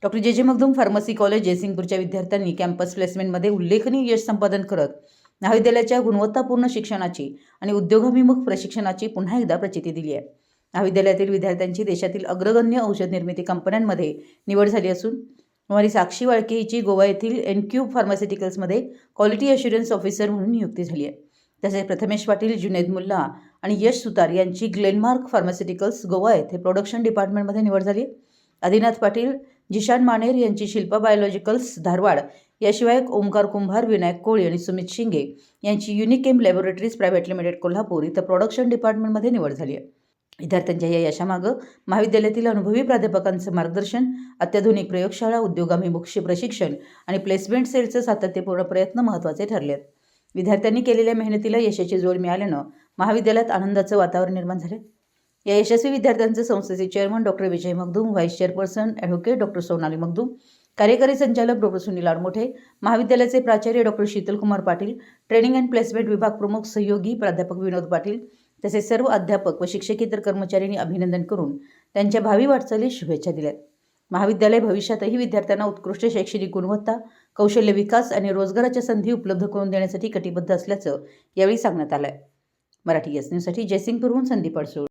Doctor जे Magdum pharmacy college जयसिंगपूरच्या विद्यार्थ्यांनी campus प्लेसमेंटमध्ये उल्लेखनीय यश संपादन करत महाविद्यालयाच्या गुणवत्तापूर्ण शिक्षणाची आणि उद्योगाभिमुख प्रशिक्षणाची पुन्हा एकदा प्रचिती दिली आहे। महाविद्यालयातील विद्यार्थ्यांची देशातील अग्रगण्य औषध निर्मिती कंपन्यांमध्ये निवड झाली असून कुमारी साक्षी वाळके हिची गोवा येथील एनक्यूब फार्मास्युटिकल्समध्ये क्वालिटी अश्युरन्स ऑफिसर म्हणून नियुक्ती झाली आहे। तसेच प्रथमेश पाटील, जुनेद मुल्ला आणि यश सुतार यांची ग्लेनमार्क फार्मास्युटिकल्स गोवा येथे प्रोडक्शन डिपार्टमेंटमध्ये निवड झाली। आदिनाथ पाटील, जिशान मानेर यांची शिल्पा बायोलॉजिकल्स धारवाड, याशिवाय ओमकार कुंभार, विनायक कोळी आणि सुमित शिंगे यांची Unichem laboratories private limited Kolhapur इथं प्रोडक्शन डिपार्टमेंटमध्ये निवड झाली आहे। विद्यार्थ्यांच्या या यशामागे महाविद्यालयातील अनुभवी प्राध्यापकांचे मार्गदर्शन, अत्याधुनिक प्रयोगशाळा, उद्योगाभिमुख प्रशिक्षण आणि प्लेसमेंट सेलचे सातत्यपूर्ण प्रयत्न महत्त्वाचे ठरले आहेत। विद्यार्थ्यांनी केलेल्या मेहनतीला यशाची जोड मिळाल्यानं महाविद्यालयात आनंदाचं वातावरण निर्माण झाले। या यशस्वी विद्यार्थ्यांचे संस्थेचे chairman doctor Vijay Magdum, vice chairperson advocate doctor Sonali Magdum, कार्यकारी संचालक डॉक्टर सुनील आडमोठे, महाविद्यालयाचे प्राचार्य doctor Shitalkumar Patil, training and placement विभाग प्रमुख सहयोगी प्राध्यापक विनोद पाटील तसेच सर्व अध्यापक व शिक्षकेतर कर्मचाऱ्यांनी अभिनंदन करून त्यांच्या भावी वाटचालीस शुभेच्छा दिल्या। महाविद्यालय भविष्यातही विद्यार्थ्यांना उत्कृष्ट शैक्षणिक गुणवत्ता, कौशल्य विकास आणि रोजगाराच्या संधी उपलब्ध करून देण्यासाठी कटिबद्ध असल्याचं यावेळी सांगण्यात आलं आहे। मराठी एस न्यूजसाठी जयसिंगपूरहून संदीप अडसूळ।